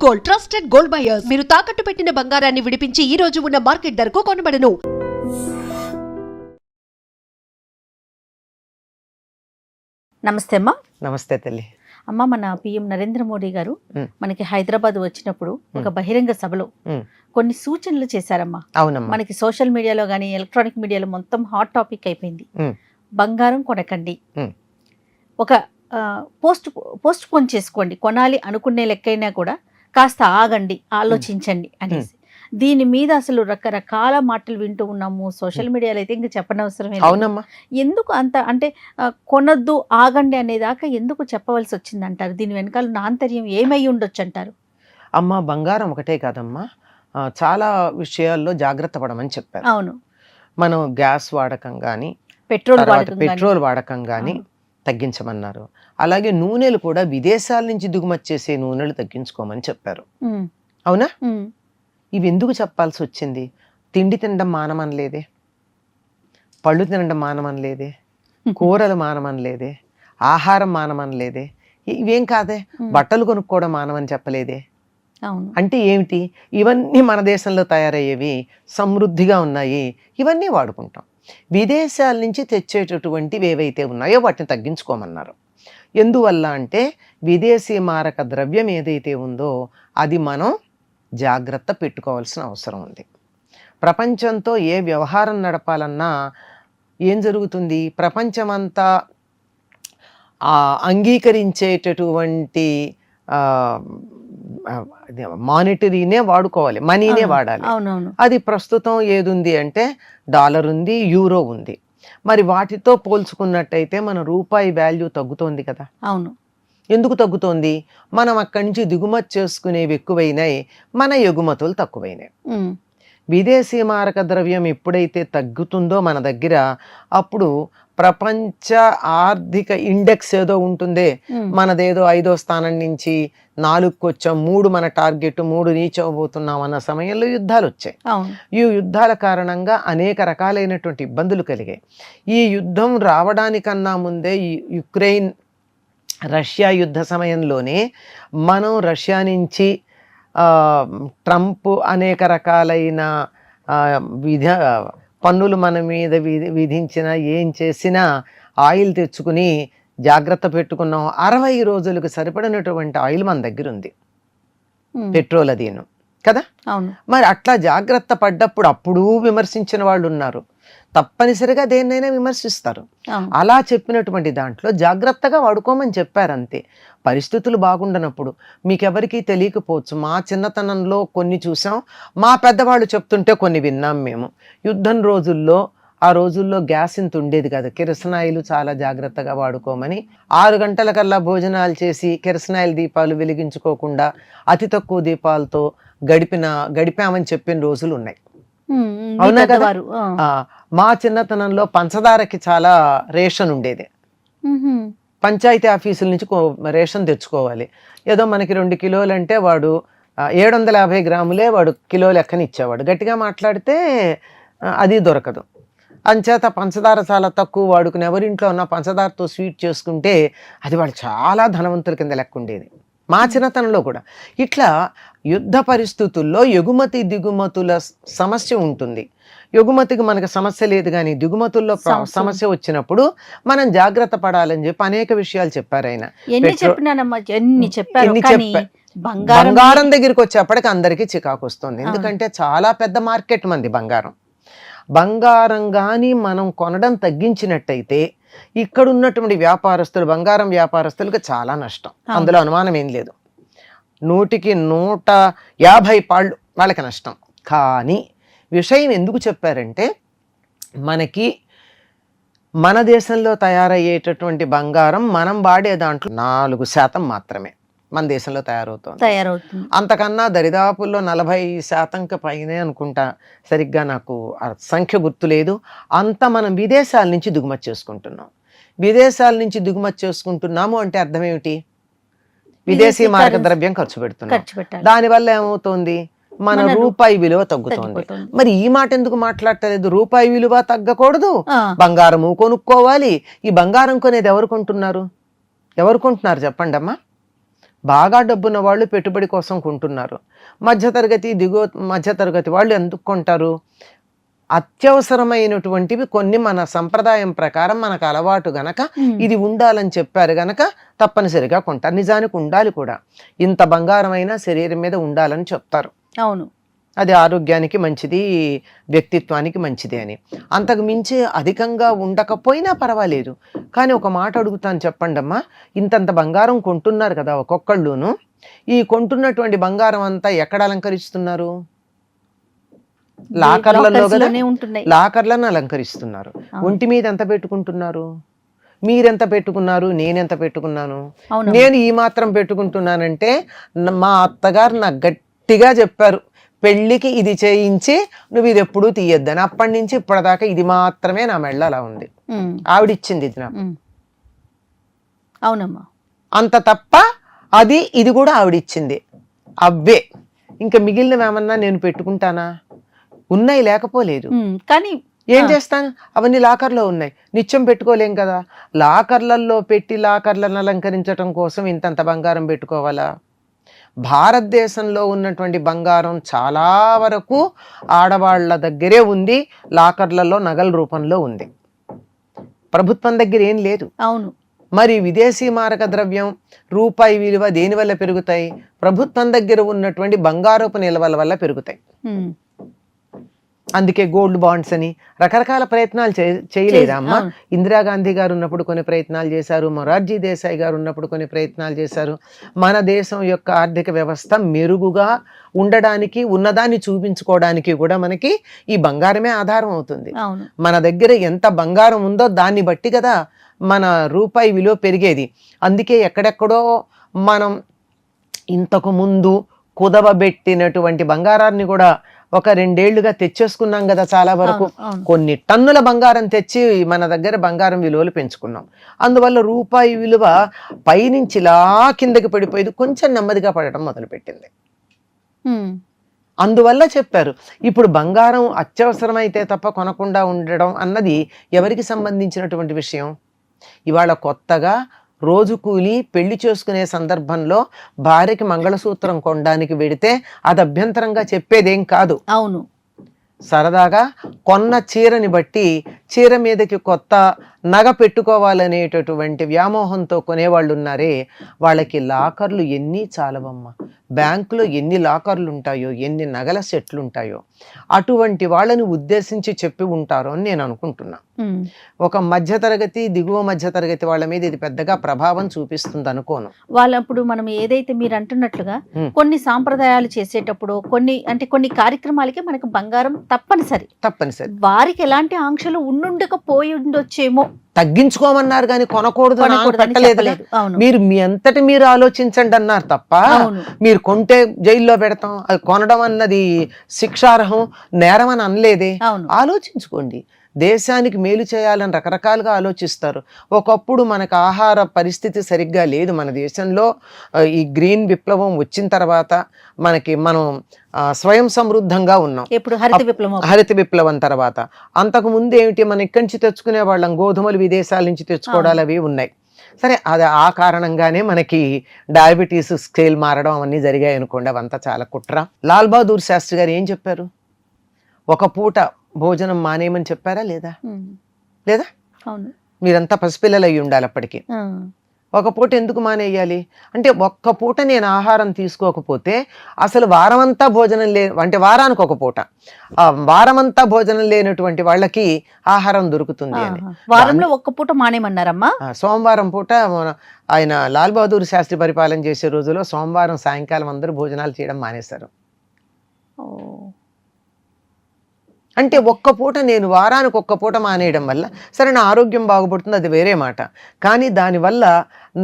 Gold, trusted gold buyers. మీరు తాకట్టు పెట్టిన బంగారాన్ని విడిపించి ఈ రోజు ఉన్న మార్కెట్ ధరకు కొనబడను. నమస్తే అమ్మా. నమస్తే తల్లి. అమ్మ, మన పిఎం నరేంద్ర మోడీ గారు మనకి హైదరాబాద్ వచ్చినప్పుడు ఒక బహిరంగ సభలో కొన్ని సూచనలు చేశారమ్మా. అవునమ్మా. మనకి సోషల్ మీడియాలో కానీ ఎలక్ట్రానిక్ మీడియాలో మొత్తం హాట్ టాపిక్ అయిపోయింది. బంగారం కొనకండి, ఒక పోస్ట్ పోన్ చేసుకోండి, కొనాలి అనుకునే లెక్కైనా కూడా కాస్త ఆగండి, ఆలోచించండి అనేసి. దీని మీద అసలు రకరకాల మాటలు వింటూ ఉన్నాము సోషల్ మీడియాలో అయితే, ఇంకా చెప్పనవసరమే. అవునమ్మా. ఎందుకు అంత అంటే కొనద్దు, ఆగండి అనేదాకా ఎందుకు చెప్పవలసి వచ్చింది అంటారు? దీని వెనకాల ఆంతర్యం ఏమై ఉండొచ్చు అంటారు? అమ్మ, బంగారం ఒకటే కాదమ్మా, చాలా విషయాల్లో జాగ్రత్త పడమని చెప్పారు. అవును. మనం గ్యాస్ వాడకం కానీ, పెట్రోల్ వాడకం కానీ తగ్గించమన్నారు. అలాగే నూనెలు కూడా విదేశాల నుంచి దిగుమతి చేసే నూనెలు తగ్గించుకోమని చెప్పారు. అవునా? ఇవి ఎందుకు చెప్పాల్సి వచ్చింది? తిండి తినడం మానమనలేదే, పళ్ళు తినడం మానమనలేదే, కూరలు మానమనలేదే, ఆహారం మానమనలేదే, ఇవేం కాదే, బట్టలు కొనుక్కోవడం మానమని చెప్పలేదే. అంటే ఏమిటి? ఇవన్నీ మన దేశంలో తయారయ్యేవి, సమృద్ధిగా ఉన్నాయి, ఇవన్నీ వాడుకుంటాం. విదేశాల నుంచి తెచ్చేటటువంటివి ఏవైతే ఉన్నాయో వాటిని తగ్గించుకోమన్నారు. ఎందువల్ల అంటే విదేశీ మారక ద్రవ్యం ఏదైతే ఉందో అది మనం జాగ్రత్త పెట్టుకోవాల్సిన అవసరం ఉంది. ప్రపంచంతో ఏ వ్యవహారం నడపాలన్నా ఏం జరుగుతుంది? ప్రపంచమంతా అంగీకరించేటటువంటి మానిటరీనే వాడుకోవాలి, మనీనే వాడాలి. అది ప్రస్తుతం ఏదుంది అంటే డాలర్ ఉంది, యూరో ఉంది. మరి వాటితో పోల్చుకున్నట్టయితే మన రూపాయి వాల్యూ తగ్గుతోంది కదా. అవును. ఎందుకు తగ్గుతోంది? మనం అక్కడి నుంచి దిగుమతి చేసుకునేవి ఎక్కువైనాయి, మన ఎగుమతులు తక్కువైనాయి. విదేశీ మారక ద్రవ్యం ఎప్పుడైతే తగ్గుతుందో మన దగ్గర, అప్పుడు ప్రపంచ ఆర్థిక ఇండెక్స్ ఏదో ఉంటుందే, మనదేదో 5వ స్థానం నుంచి 4కు వచ్చాం, 3 మన టార్గెట్, 3 రీచ్ అవ్వబోతున్నాం అన్న సమయంలో యుద్ధాలు వచ్చాయి. ఈ యుద్ధాల కారణంగా అనేక రకాలైనటువంటి ఇబ్బందులు కలిగాయి. ఈ యుద్ధం రావడానికన్నా ముందే యుక్రెయిన్ రష్యా యుద్ధ సమయంలోనే మనం రష్యా నుంచి ట్రంప్ అనేక రకాలైన పన్నులు మన మీద విధించినా ఏం చేసినా ఆయిల్ తెచ్చుకుని జాగ్రత్త పెట్టుకున్నాం. 60 రోజులకు సరిపడినటువంటి ఆయిల్ మన దగ్గర ఉంది, పెట్రోల్ అదీను కదా. మరి అట్లా జాగ్రత్త పడ్డప్పుడు అప్పుడు విమర్శించిన వాళ్ళు ఉన్నారు. తప్పనిసరిగా దేన్నైనా విమర్శిస్తారు. అలా చెప్పినటువంటి దాంట్లో జాగ్రత్తగా వాడుకోమని చెప్పారు అంతే. పరిస్థితులు బాగుండనప్పుడు మీకెవరికీ తెలియకపోవచ్చు. మా చిన్నతనంలో కొన్ని చూసాం, మా పెద్దవాళ్ళు చెప్తుంటే కొన్ని విన్నాం మేము. యుద్ధం రోజుల్లో, ఆ రోజుల్లో గ్యాస్ ఇంత ఉండేది కదా, కిరసనాయిలు చాలా జాగ్రత్తగా వాడుకోమని 6 గంటలకల్లా భోజనాలు చేసి కిరసనాయిల దీపాలు వెలిగించుకోకుండా అతి తక్కువ దీపాలతో గడిపామని చెప్పిన రోజులు ఉన్నాయి. అవునా కదా. మా చిన్నతనంలో పంచదారకి చాలా రేషన్ ఉండేది. పంచాయతీ ఆఫీసుల నుంచి రేషన్ తెచ్చుకోవాలి. ఏదో మనకి 2 కిలోలు అంటే వాడు 750 గ్రాములే వాడు కిలో లెక్కని ఇచ్చేవాడు. గట్టిగా మాట్లాడితే అది దొరకదు. అంచేత పంచదార చాలా తక్కువ వాడుకుని ఎవరింట్లో ఉన్న పంచదారతో స్వీట్ చేసుకుంటే అది వాళ్ళు చాలా ధనవంతుల కింద లెక్క ఉండేది. మా చిన్నతనంలో కూడా ఇట్లా యుద్ధ పరిస్థితుల్లో ఎగుమతి దిగుమతుల సమస్య ఉంటుంది. ఎగుమతికి మనకు సమస్య లేదు, కానీ దిగుమతుల్లో సమస్య వచ్చినప్పుడు మనం జాగ్రత్త పడాలని చెప్పి అనేక విషయాలు చెప్పారు ఆయన. బంగారం దగ్గరికి వచ్చేప్పటికి అందరికీ చికాకు వస్తుంది. ఎందుకంటే చాలా పెద్ద మార్కెట్ మంది బంగారం కానీ మనం కొనడం తగ్గించినట్టయితే ఇక్కడ ఉన్నటువంటి వ్యాపారస్తులు, బంగారం వ్యాపారస్తులకు చాలా నష్టం, అందులో అనుమానం ఏం లేదు. 100కి 150 పాళ్ళు వాళ్ళకి నష్టం. కానీ విషయం ఎందుకు చెప్పారంటే మనకి మన దేశంలో తయారయ్యేటటువంటి బంగారం మనం వాడే దాంట్లో 4% మాత్రమే మన దేశంలో తయారవుతుంది. అంతకన్నా దరిదాపుల్లో 40%కి పైనే అనుకుంటా, సరిగ్గా నాకు సంఖ్య గుర్తులేదు. అంత మనం విదేశాల నుంచి దిగుమతి చేసుకుంటున్నాం. విదేశాల నుంచి దిగుమతి చేసుకుంటున్నాము అంటే అర్థం ఏమిటి? విదేశీ మారక ద్రవ్యం ఖర్చు పెడుతున్నాం. దానివల్ల ఏమవుతుంది? మన రూపాయి విలువ తగ్గుతోంది. మరి ఈ మాట ఎందుకు మాట్లాడలేదు? రూపాయి విలువ తగ్గకూడదు, బంగారము కొనుక్కోవాలి. ఈ బంగారం కొనేది ఎవరు కొంటున్నారు చెప్పండి అమ్మా. బాగా డబ్బున్న వాళ్ళు పెట్టుబడి కోసం కొంటున్నారు. మధ్యతరగతి దిగువ మధ్యతరగతి వాళ్ళు ఎందుకు కొంటారు? అత్యవసరమైనటువంటివి కొన్ని మన సంప్రదాయం ప్రకారం మనకు అలవాటు గనక ఇది ఉండాలని చెప్పారు గనక తప్పనిసరిగా కొంటారు. నిజానికి ఉండాలి కూడా. ఇంత బంగారం అయినా శరీరం మీద ఉండాలని చెప్తారు. అవును, అది ఆరోగ్యానికి మంచిది, వ్యక్తిత్వానికి మంచిది అని. అంతకు మించి అధికంగా ఉండకపోయినా పర్వాలేదు. కానీ ఒక మాట అడుగుతాను, చెప్పండి అమ్మా, ఇంతంత బంగారం కొంటున్నారు కదా ఒక్కొక్కళ్ళును, ఈ కొంటున్నటువంటి బంగారం అంతా ఎక్కడ అలంకరిస్తున్నారు? లాకర్లలో కదా, లాకర్లను అలంకరిస్తున్నారు. ఒంటి మీద ఎంత పెట్టుకుంటున్నారు? మీరెంత పెట్టుకున్నారు? నేనెంత పెట్టుకున్నాను? నేను ఈ మాత్రం పెట్టుకుంటున్నానంటే మా అత్తగారు నాకు గట్టిగా చెప్పారు, పెళ్ళికి ఇది చేయించి నువ్వు ఇది ఎప్పుడూ తీయొద్దని. అప్పటి నుంచి ఇప్పటిదాకా ఇది మాత్రమే నా మెళ్ళ అలా ఉంది. ఆవిడిచ్చింది ఇది నాకు. అవునమ్మా, అంత తప్ప అది ఇది కూడా ఆవిడిచ్చింది. అవ్వే ఇంకా మిగిలినవేమన్నా నేను పెట్టుకుంటానా? ఉన్నాయి, లేకపోలేదు. కానీ ఏం చేస్తాను? అవన్నీ లాకర్లో ఉన్నాయి, నిత్యం పెట్టుకోలేం కదా. లాకర్లలో పెట్టి లాకర్లను అలంకరించడం కోసం ఇంతంత బంగారం పెట్టుకోవాలా? భారతదేశంలో ఉన్నటువంటి బంగారం చాలా వరకు ఆడవాళ్ల దగ్గరే ఉంది, లాకర్లలో నగల రూపంలో ఉంది. ప్రభుత్వం దగ్గర ఏం లేదు. అవును. మరి విదేశీ మారక ద్రవ్యం, రూపాయి విలువ దేని వల్ల పెరుగుతాయి? ప్రభుత్వం దగ్గర ఉన్నటువంటి బంగారపు నిల్వల వల్ల పెరుగుతాయి. అందుకే గోల్డ్ బాండ్స్ అని రకరకాల ప్రయత్నాలు చేయలేదా అమ్మా? ఇందిరాగాంధీ గారు ఉన్నప్పుడు కొన్ని ప్రయత్నాలు చేశారు, మొరార్జీ దేశాయ్ గారు ఉన్నప్పుడు కొన్ని ప్రయత్నాలు చేశారు. మన దేశం యొక్క ఆర్థిక వ్యవస్థ మెరుగుగా ఉండడానికి, ఉన్నదాన్ని చూపించుకోవడానికి కూడా మనకి ఈ బంగారమే ఆధారం అవుతుంది. మన దగ్గర ఎంత బంగారం ఉందో దాన్ని బట్టి కదా మన రూపాయి విలువ పెరిగేది. అందుకే ఎక్కడెక్కడో మనం ఇంతకు ముందు కుదవబెట్టినటువంటి బంగారాన్ని కూడా ఒక 2 ఏళ్లుగా తెచ్చేసుకున్నాం కదా చాలా వరకు. కొన్ని టన్నుల బంగారం తెచ్చి మన దగ్గర బంగారం విలువలు పెంచుకున్నాం. అందువల్ల రూపాయి విలువ పైనుంచి ఇలా కిందకి పడిపోయేది, కొంచెం నెమ్మదిగా పడటం మొదలుపెట్టింది. అందువల్ల చెప్పారు, ఇప్పుడు బంగారం అత్యవసరమైతే తప్ప కొనకుండా ఉండడం అన్నది ఎవరికి సంబంధించినటువంటి విషయం? ఇవాళ కొత్తగా రోజు కూలి పెళ్లి చేసుకునే సందర్భంలో భార్యకి మంగళసూత్రం కొనడానికి వెడితే అది అభ్యంతరంగా చెప్పేదేం కాదు. అవును, సరదాగా కొన్న చీరని బట్టి చీర మీదకి కొత్త నగ పెట్టుకోవాలనేటటువంటి వ్యామోహంతో కొనేవాళ్ళు ఉన్నారే, వాళ్ళకి లాకర్లు ఎన్ని చాలవమ్మ. బ్యాంకులో ఎన్ని లాకర్లు ఉంటాయో, ఎన్ని నగల సెట్లు ఉంటాయో, అటువంటి వాళ్ళని ఉద్దేశించి చెప్పి ఉంటారో అని నేను అనుకుంటున్నా. ఒక మధ్యతరగతి, దిగువ మధ్యతరగతి వాళ్ళ మీద ఇది పెద్దగా ప్రభావం చూపిస్తుంది అనుకోను. వాళ్ళప్పుడు మనం ఏదైతే మీరు అంటున్నట్లుగా కొన్ని సాంప్రదాయాలు చేసేటప్పుడు కొన్ని కార్యక్రమాలకి మనకు బంగారం తప్పనిసరి. వారికి ఎలాంటి ఆంక్షలు ఉండుండకపోయి ఉండొచ్చేమో. తగ్గించుకోమన్నారు కానీ కొనకూడదు పెట్టలేదు. మీరు మీ అంతటి మీరు ఆలోచించండి అన్నారు తప్ప, మీరు కొంటే జైల్లో పెడతాం, అది కొనడం అన్నది శిక్షార్హం, నేరం అని అనలేదే. ఆలోచించుకోండి. దేశానికి మేలు చేయాలని రకరకాలుగా ఆలోచిస్తారు. ఒకప్పుడు మనకు ఆహార పరిస్థితి సరిగ్గా లేదు మన దేశంలో. ఈ గ్రీన్ విప్లవం వచ్చిన తర్వాత మనం స్వయం సమృద్ధంగా ఉన్నాం. హరిత విప్లవం తర్వాత. అంతకు ముందు ఏమిటి, మనం ఇక్కడి నుంచి తెచ్చుకునే వాళ్ళం, గోధుమలు విదేశాల నుంచి తెచ్చుకోవడాలు అవి ఉన్నాయి. సరే, అది ఆ కారణంగానే మనకి డయాబెటీస్ స్కేల్ మారడం అవన్నీ జరిగాయి అనుకోండి. అవంతా చాలా కుట్ర. లాల్ బహదూర్ శాస్త్రి గారు ఏం చెప్పారు? ఒక పూట భోజనం మానేయమని చెప్పారా లేదా? మీరంతా పసిపిల్లలు అయ్యి ఉండాలి అప్పటికి. ఒక పూట ఎందుకు మానేయాలి అంటే, ఒక్క పూట నేను ఆహారం తీసుకోకపోతే అసలు వారమంతా భోజనం అంటే వారానికి ఒక పూట, వారమంతా భోజనం లేనటువంటి వాళ్ళకి ఆహారం దొరుకుతుంది అని. వారంలో ఒక్క పూట మానేమన్నారమ్మా. సోమవారం పూట ఆయన లాల్ బహదూర్ శాస్త్రి పరిపాలన చేసే రోజులో సోమవారం సాయంకాలం అందరూ భోజనాలు చేయడం మానేశారు. అంటే ఒక్క పూట, నేను వారానికి ఒక్క పూట మానేయడం వల్ల సరే నా ఆరోగ్యం బాగుపడుతుంది, అది వేరే మాట. కానీ దానివల్ల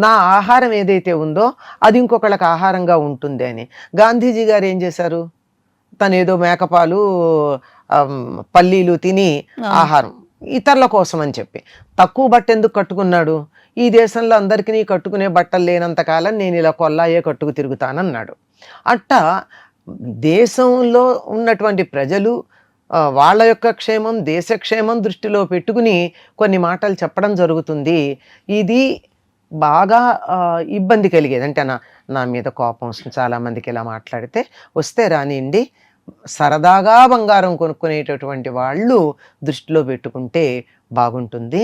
నా ఆహారం ఏదైతే ఉందో అది ఇంకొకళ్ళకి ఆహారంగా ఉంటుంది అని. గాంధీజీ గారు ఏం చేశారు? తనేదో మేకపాలు పల్లీలు తిని ఆహారం ఇతరుల కోసం అని చెప్పి తక్కువ బట్ట ఎందుకు కట్టుకున్నాడు? ఈ దేశంలో అందరికీ కట్టుకునే బట్టలు లేనంత కాలం నేను ఇలా కొల్లాయే కట్టుకు తిరుగుతానన్నాడు. అట్టా దేశంలో ఉన్నటువంటి ప్రజలు వాళ్ళ యొక్క క్షేమం, దేశక్షేమం దృష్టిలో పెట్టుకుని కొన్ని మాటలు చెప్పడం జరుగుతుంది. ఇది బాగా ఇబ్బంది కలిగేది. అంటే నా మీద కోపం వస్తుంది. చాలామందికి ఇలా మాట్లాడితే వస్తే రానియండి, సరదాగా బంగారం కొనుక్కునేటటువంటి వాళ్ళు దృష్టిలో పెట్టుకుంటే బాగుంటుంది.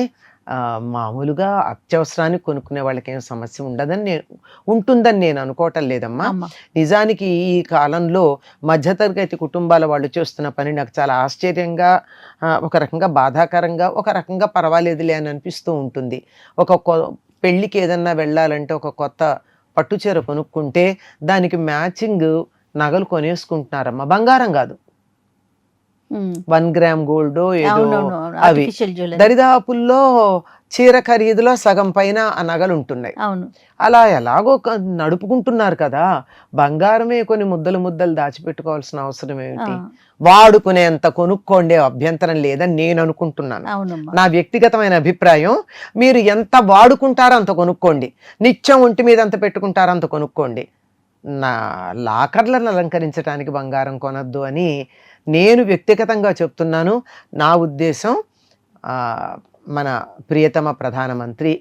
మామూలుగా అత్యవసరానికి కొనుక్కునే వాళ్ళకి ఏం సమస్య ఉంటుందని నేను అనుకోవటం లేదమ్మా. నిజానికి ఈ కాలంలో మధ్యతరగతి కుటుంబాల వాళ్ళు చేస్తున్న పని నాకు చాలా ఆశ్చర్యంగా, ఒక రకంగా బాధాకరంగా, ఒక రకంగా పర్వాలేదులే అని అనిపిస్తూ ఉంటుంది. పెళ్ళికి ఏదన్నా వెళ్ళాలంటే ఒక కొత్త పట్టుచీర కొనుక్కుంటే దానికి మ్యాచింగ్ నగలు కొనేసుకుంటున్నారమ్మా, బంగారం కాదు. 1 గ్రామ్ గోల్డ్ ఏదో అవి దరిదాపుల్లో చీర ఖరీదులో సగం పైన ఆ నగలు ఉంటున్నాయి. అలా ఎలాగో నడుపుకుంటున్నారు కదా. బంగారమే కొన్ని ముద్దలు దాచిపెట్టుకోవాల్సిన అవసరం ఏమిటి? వాడుకునేంత కొనుక్కోండి, అభ్యంతరం లేదని నేను అనుకుంటున్నాను. నా వ్యక్తిగతమైన అభిప్రాయం. మీరు ఎంత వాడుకుంటారో అంత కొనుక్కోండి, నిత్యం ఒంటి మీద అంత పెట్టుకుంటారో అంత కొనుక్కోండి. నా లాకర్లను అలంకరించడానికి బంగారం కొనద్దు అని నేను వ్యక్తిగతంగా చెప్తున్నాను. నా ఉద్దేశం, మన ప్రియతమ ప్రధానమంత్రి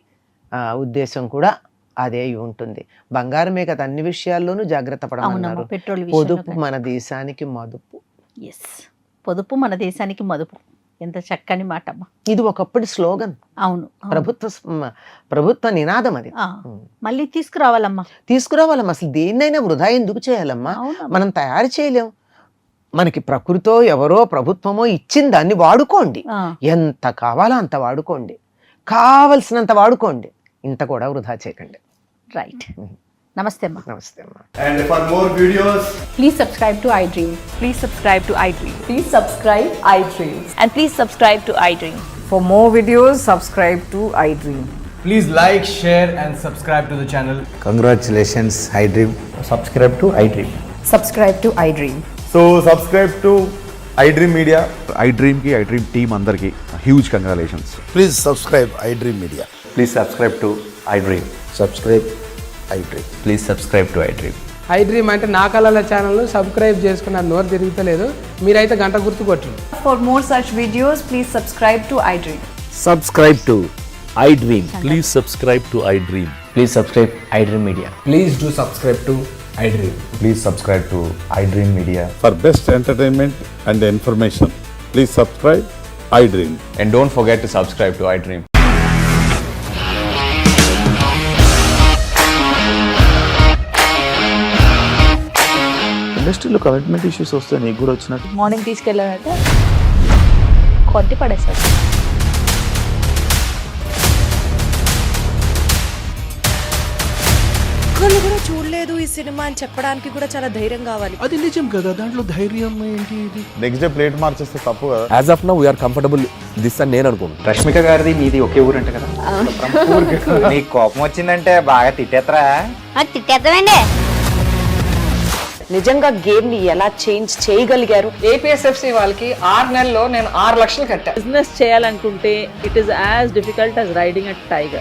ఉద్దేశం కూడా అదే ఉంటుంది. బంగారమే కదా అన్ని విషయాల్లోనూ జాగ్రత్త పడమన్నారు. పొదుపు మన దేశానికి మదుపు. పొదుపు మన దేశానికి మదుపు. ఎంత చక్కని మాట అమ్మా. ఇది ఒకప్పటి స్లోగన్. అవును, ప్రభుత్వ నినాదం అది. మళ్ళీ తీసుకురావాలమ్మా. అసలు దేన్నైనా వృధా ఎందుకు చేయాలమ్మా? మనం తయారు చేయలేం. మనకి ప్రకృతో ఎవరో ప్రభుత్వమో ఇచ్చిన దాన్ని వాడుకోండి. ఎంత కావాలో అంత వాడుకోండి, కావలసినంత వాడుకోండి, ఇంత కూడా వృధా చేయకండి. రైట్. నమస్తే అమ్మా. నమస్తే అమ్మా. And for more videos, please subscribe to iDream. Please subscribe to iDream. Please subscribe iDream. And please subscribe to iDream. For more videos, subscribe to iDream. please like, share and subscribe to the channel. Congratulations, iDream. Subscribe to iDream. Subscribe to iDream. So subscribe to iDream Media. iDream team andarki huge congratulations. Please subscribe iDream Media. Please subscribe to iDream. Subscribe iDream. Please subscribe to iDream. iDream అంటే నా కళల channel subscribe చేసుకున్న నోరు తిరుగుతలేదు, మీరైతే గంట గుర్తు కొట్టండి. For more such videos, please subscribe to iDream. Subscribe to iDream. Please subscribe to iDream. Please subscribe iDream Media. Please do subscribe to iDream. Please subscribe to iDream Media. For best entertainment and information, please subscribe iDream. And don't forget to subscribe to iDream. ఇండస్ట్రీలో commitment issues వస్తే నీకు కూడా వచ్చినట్టు morning తీసుకెళ్ళాలంటే కొట్టి పడేస్తాడు. ఒక్కళ్ళు కూడా చూడలేదు ఈ సినిమా అని చెప్పడానికి కూడా చాలా ధైర్యం కావాలి. అది నిజం కదా, దాంట్లో ధైర్యం ఏంటి? ఇది నెక్స్ట్ డే ప్లేట్ మార్చేస్తే తప్పు కదా. As of now, we are comfortable this అని నేను అనుకుంటున్నాను. రష్మిక గారిది మీది ఒకే ఊరంట కదా? నీకు కోపం వచ్చిందంటే బాగా తిట్టేత్తరా? తిట్టేద్దామండి. నిజంగా గేమ్ ని ఎలా చేంజ్ చేయగలిగారు? APSFC వాళ్ళకి 6 నెలల్లో నేను 6 లక్షలు కట్టా. బిజినెస్ చేయాలనుకుంటే it is as difficult as riding a tiger.